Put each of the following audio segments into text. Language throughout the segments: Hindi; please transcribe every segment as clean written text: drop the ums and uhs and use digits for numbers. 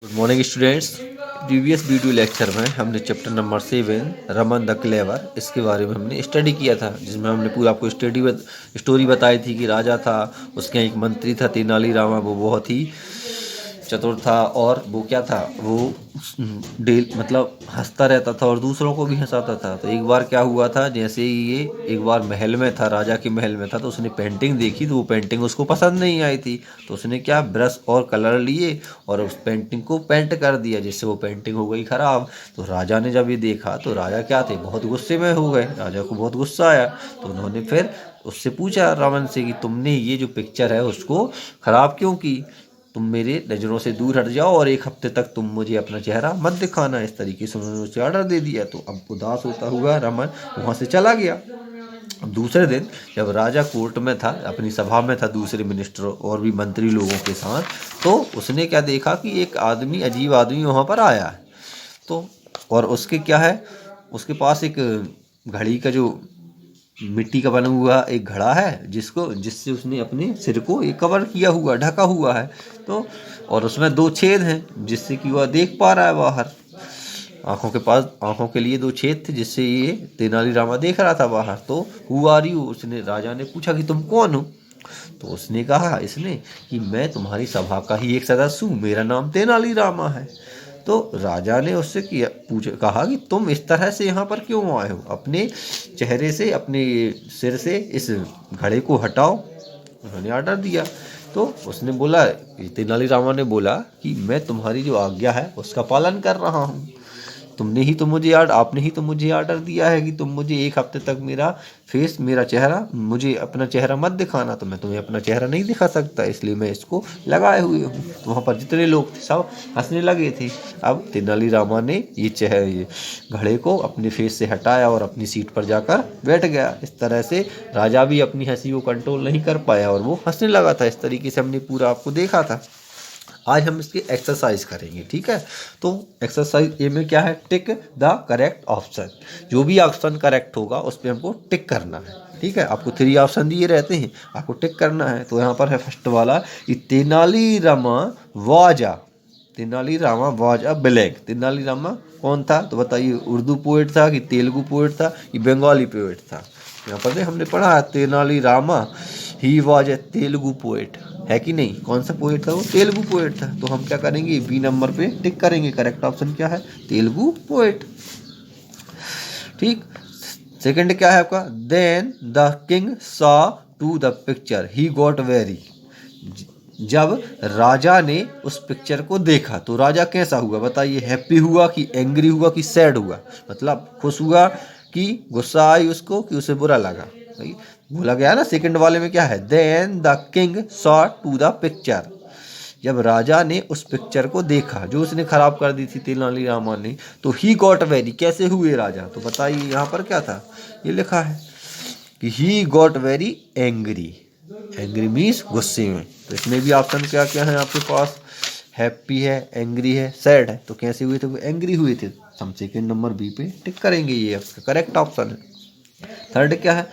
Good morning students. Previous video lecture में हमने chapter number 7 Raman the clever इसके बारे में हमने स्टडी किया था, जिसमें हमने पूरा आपको स्टोरी बताई थी कि राजा था, उसके एक मंत्री था तेनालीरामा, वो बहुत ही चतुर था और वो क्या था, वो डेल मतलब हंसता रहता था और दूसरों को भी हंसाता था। तो एक बार क्या हुआ था, जैसे ही ये एक बार महल में था, राजा के महल में था, तो उसने पेंटिंग देखी, तो वो पेंटिंग उसको पसंद नहीं आई थी। तो उसने क्या, ब्रश और कलर लिए और उस पेंटिंग को पेंट कर दिया, जिससे वो पेंटिंग हो गई खराब। तो राजा ने जब ये देखा तो राजा क्या थे, बहुत गुस्से में हो गए, राजा को बहुत गुस्सा आया। तो उन्होंने फिर उससे पूछा रावण से कि तुमने ये जो पिक्चर है उसको खराब क्यों की, तुम मेरे नज़रों से दूर हट जाओ और एक हफ्ते तक तुम मुझे अपना चेहरा मत दिखाना। इस तरीके से उन्होंने उसे ऑर्डर दे दिया। तो अब उदास होता हुआ रमन वहाँ से चला गया। अब दूसरे दिन जब राजा कोर्ट में था, अपनी सभा में था दूसरे मिनिस्टरों और भी मंत्री लोगों के साथ, तो उसने क्या देखा कि एक आदमी, अजीब आदमी वहाँ पर आया है। तो और उसके क्या है, उसके पास एक घड़ी का जो मिट्टी का बना हुआ एक घड़ा है, जिससे उसने अपने सिर को एक कवर किया हुआ, ढका हुआ है। तो और उसमें 2 छेद हैं जिससे कि वह देख पा रहा है बाहर। आंखों के पास, आंखों के लिए 2 छेद थे जिससे ये तेनालीरामा देख रहा था बाहर। तो हु आर यू, उसने, राजा ने पूछा कि तुम कौन हो। तो उसने कहा, इसने, कि मैं तुम्हारी सभा का ही एक सदस्य हूँ, मेरा नाम तेनालीरामा है। तो राजा ने उससे कहा कि तुम इस तरह से यहाँ पर क्यों आए हो, अपने चेहरे से, अपने सिर से इस घड़े को हटाओ। उन्होंने ऑर्डर दिया। तो उसने बोला, तेनालीरामा ने बोला कि मैं तुम्हारी जो आज्ञा है उसका पालन कर रहा हूँ। आपने ही तो मुझे ऑर्डर दिया है कि तुम मुझे एक हफ्ते तक मेरा चेहरा, मुझे अपना चेहरा मत दिखाना। तो मैं तुम्हें अपना चेहरा नहीं दिखा सकता, इसलिए मैं इसको लगाए हुए हूँ। तो वहाँ पर जितने लोग थे सब हंसने लगे थे। अब तेनालीरामा ने ये घड़े को अपने फेस से हटाया और अपनी सीट पर जाकर बैठ गया। इस तरह से राजा भी अपनी हंसी को कंट्रोल नहीं कर पाया और वो हंसने लगा था। इस तरीके से हमने पूरा आपको देखा था। आज हम इसकी एक्सरसाइज करेंगे, ठीक है। तो एक्सरसाइज ए में क्या है, टिक द करेक्ट ऑप्शन। जो भी ऑप्शन करेक्ट होगा उस पर हमको टिक करना है, ठीक है। आपको 3 ऑप्शन दिए रहते हैं, आपको टिक करना है। तो यहाँ पर है फर्स्ट वाला कि Tenali Rama was a black. Tenali Rama कौन था, तो बताइए, उर्दू पोएट था कि तेलुगु पोएट था कि बंगाली पोएट था। यहाँ पर हमने पढ़ा है Tenali Rama he was a Telugu poet, है कि नहीं। कौन सा पोएट था वो, तेलुगु पोएट था। तो हम क्या करेंगे, बी नंबर पे टिक करेंगे। करेक्ट ऑप्शन क्या है, तेलुगु पोएट, ठीक। सेकंड क्या है आपका, then the king saw to the picture he got very. जब राजा ने उस पिक्चर को देखा तो राजा कैसा हुआ, बताइए, हैप्पी हुआ कि एंग्री हुआ कि सैड हुआ, मतलब खुश हुआ कि गुस्सा आई उसको कि उसे बुरा लगा। भाई बोला गया ना सेकंड वाले में क्या है, then the king saw to the picture. जब राजा ने उस पिक्चर को देखा जो उसने खराब कर दी थी तेनालीरामा ने, तो ही गॉट वेरी, कैसे हुए राजा, तो बताइए यहाँ पर क्या था, ये लिखा है कि ही got very angry. Angry means गुस्से में। तो इसमें भी ऑप्शन क्या क्या है आपके पास, हैप्पी है, एंग्री है, सैड है। तो कैसे हुए थे, वो एंग्री हुए थे। हम सेकेंड नंबर बी पे टिक करेंगे, ये आपका करेक्ट ऑप्शन है। थर्ड क्या है,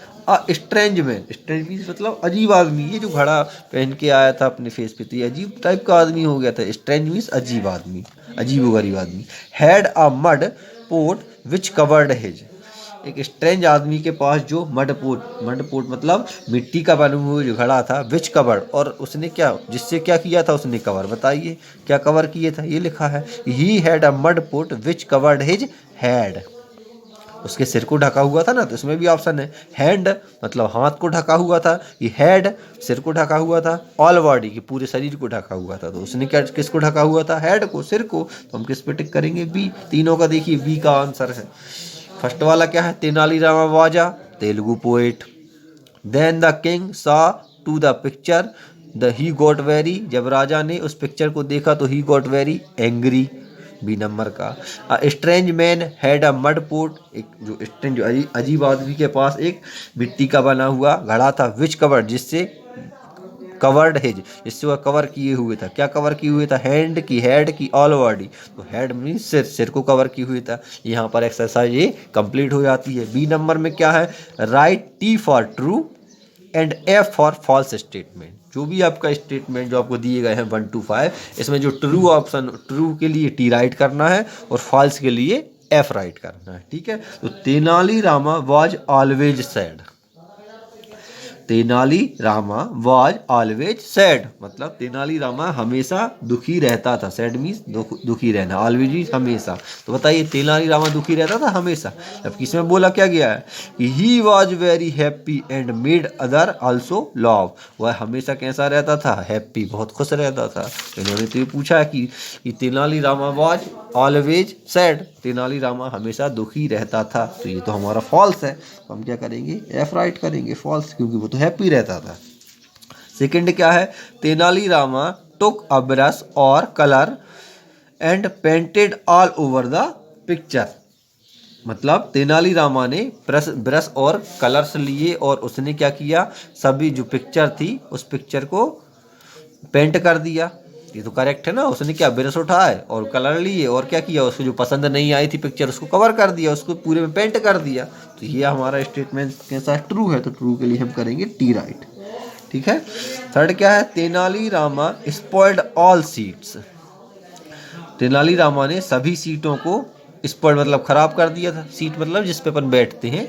स्ट्रेंज मैन। स्ट्रेंज मीन्स मतलब अजीब आदमी। ये जो घड़ा पहन के आया था अपने फेस पे, तो ये अजीब टाइप का आदमी हो गया था। स्ट्रेंज मीन्स अजीब आदमी, अजीब गरीब आदमी। Had a mud pot which covered his. एक स्ट्रेंज आदमी के पास जो मड पोट मतलब मिट्टी का बना हुआ जो घड़ा था, विच कवर्ड, और उसने क्या, जिससे क्या किया था उसने, कवर। बताइए क्या कवर किए था, ये लिखा है he had a mud pot which covered his head. उसके सिर को ढका हुआ था ना, तो इसमें भी ऑप्शन है, हैंड मतलब हाथ को ढका हुआ था, ये हेड सिर को ढका हुआ था, ऑल बॉडी की पूरे शरीर को ढका हुआ था। तो उसने क्या, किसको ढका हुआ था, हेड को, सिर को। तो हम किस पे टिक करेंगे, बी। तीनों का देखिए बी का आंसर है। फर्स्ट वाला क्या है, Tenali Rama was a Telugu poet. Then the king saw to the picture the he got very. जब राजा ने उस पिक्चर को देखा तो ही गॉट वेरी एंग्री, बी नंबर का। Strange man had a mud pot. एक जो स्ट्रेंज अजीब आदमी के पास एक मिट्टी का बना हुआ घड़ा था, विच कवर्ड, जिससे कवर्ड हिज, जिससे वह कवर किए हुए था। क्या कवर किए हुए था, हैंड की, हेड की, ऑल बॉडी। तो हेड मीन सिर, सिर को कवर किए हुए था। यहाँ पर एक्सरसाइज ये कंप्लीट हो जाती है। बी नंबर में क्या है, write T for true and F for false statement. जो भी आपका स्टेटमेंट जो आपको दिए गए हैं 1 to 5, इसमें जो ट्रू ऑप्शन, ट्रू के लिए टी राइट करना है और फॉल्स के लिए एफ राइट करना है। ठीक है, तो Tenali Rama was always sad. Tenali Rama was always sad, मतलब तेनाली रामा हमेशा दुखी रहता था। सैड मीन्स दुखी रहना, ऑलवेज मीन्स हमेशा। तो बताइए तेनाली रामा दुखी रहता था हमेशा। अब किसमें बोला क्या गया है कि he was very happy and made other also love. वह हमेशा कैसा रहता था? हैप्पी, बहुत खुश रहता था। तो इन्होंने तो ये पूछा कि Tenali Rama was always sad, Tenali Rama हमेशा दुखी रहता था। तो ये तो हमारा फॉल्स है, तो हम क्या करेंगे? एफ राइट करेंगे, फॉल्स, क्योंकि वो तो हैप्पी रहता था। सेकंड क्या है? तेनाली रामा टुक अ ब्रश और colour and painted all over the picture. मतलब तेनाली रामा ने ब्रश और कलर्स लिए और उसने क्या किया? सभी जो पिक्चर थी उस पिक्चर को पेंट कर दिया। ये तो करेक्ट है ना। उसने क्या? ब्रश उठाए और कलर लिए और क्या किया? उसको जो पसंद नहीं आई थी पिक्चर उसको कवर कर दिया, उसको पूरे में पेंट कर दिया। तो ये हमारा स्टेटमेंट कैसा? ट्रू है। तो ट्रू के लिए हम करेंगे टी राइट। ठीक है। थर्ड क्या है? Tenali Rama spoiled all seats. Tenali Rama ने सभी सीटों को स्पॉइल्ड मतलब खराब कर दिया था। सीट मतलब जिस पे अपन बैठते हैं,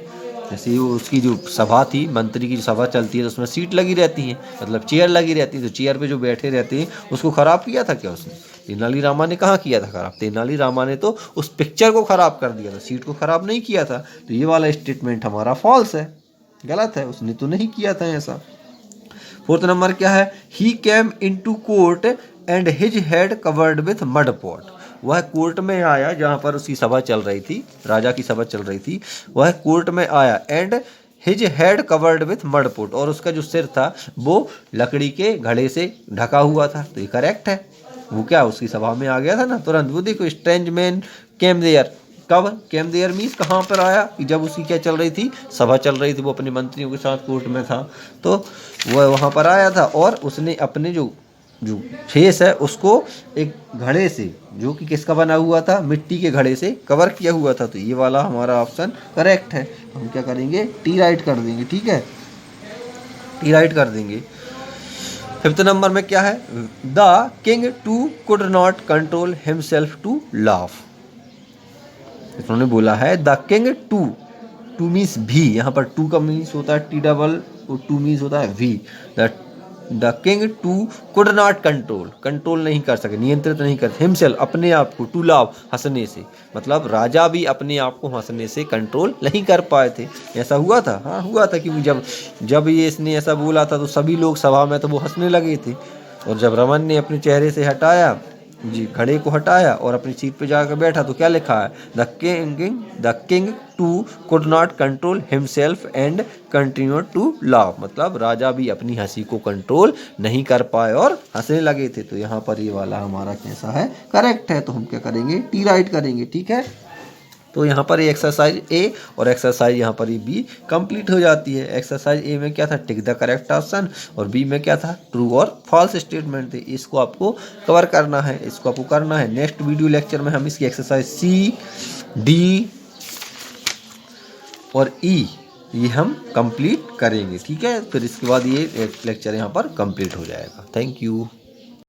जैसे वो उसकी जो सभा थी, मंत्री की जो सभा चलती है तो उसमें सीट लगी रहती है, मतलब चेयर लगी रहती है। तो चेयर पे जो बैठे रहते हैं उसको खराब किया था क्या उसने? तेनाली रामा ने कहाँ किया था खराब? तेनाली रामा ने तो उस पिक्चर को खराब कर दिया था, सीट को खराब नहीं किया था। तो ये वाला स्टेटमेंट हमारा फॉल्स है, गलत है, उसने तो नहीं किया था ऐसा। फोर्थ नंबर क्या है? He came into court and his head covered with mud pot. वह कोर्ट में आया, जहाँ पर उसकी सभा चल रही थी, राजा की सभा चल रही थी, वह कोर्ट में आया and his head covered with mud pot, और उसका जो सिर था वो लकड़ी के घड़े से ढका हुआ था। तो ये करेक्ट है। वो क्या उसकी सभा में आ गया था ना तुरंत। वो देखो, स्ट्रेंज मैन केम देयर। कब केम देयर मीन्स कहाँ पर आया? कि जब उसकी क्या चल रही थी? सभा चल रही थी, वो अपने मंत्रियों के साथ कोर्ट में था, तो वह वहाँ पर आया था और उसने अपने जो फेस है उसको एक घड़े से, जो कि किसका बना हुआ था? मिट्टी के घड़े से कवर किया हुआ था। तो ये वाला हमारा ऑप्शन करेक्ट है। हम क्या करेंगे? टी राइट कर देंगे। ठीक है, टी राइट कर देंगे। फिफ्थ नंबर में क्या है? The king too could not control himself to laugh. इन्होंने बोला है the king too, too means भी, यहाँ पर टू का मीन्स होता है टी डबल और टू मीन्स होता है वी। The king too could not control, control नहीं कर सके, नियंत्रित नहीं कर, हिमसेल्फ अपने आप को, टू लाव हंसने से, मतलब राजा भी अपने आप को हंसने से कंट्रोल नहीं कर पाए थे। ऐसा हुआ था? हाँ हुआ था, क्योंकि जब ये इसने ऐसा बोला था तो सभी लोग सभा में तो वो हंसने लगे थे, और जब रमन ने अपने चेहरे से हटाया, जी घड़े को हटाया और अपनी सीट पे जाकर बैठा, तो क्या लिखा है? The king too could not control himself and continue to laugh, मतलब राजा भी अपनी हंसी को कंट्रोल नहीं कर पाए और हंसने लगे थे। तो यहाँ पर ये वाला हमारा कैसा है? करेक्ट है। तो हम क्या करेंगे? टी राइट करेंगे। ठीक है, तो यहाँ पर एक्सरसाइज ए और एक्सरसाइज यहाँ पर बी कंप्लीट हो जाती है। एक्सरसाइज ए में क्या था? टिक द करेक्ट ऑप्शन, और बी में क्या था? ट्रू और फॉल्स स्टेटमेंट थे। इसको आपको कवर करना है, इसको आपको करना है। नेक्स्ट वीडियो लेक्चर में हम इसकी एक्सरसाइज सी, डी और ई ये हम कंप्लीट करेंगे। ठीक है, फिर इसके बाद ये लेक्चर यहाँ पर कंप्लीट हो जाएगा। Thank you.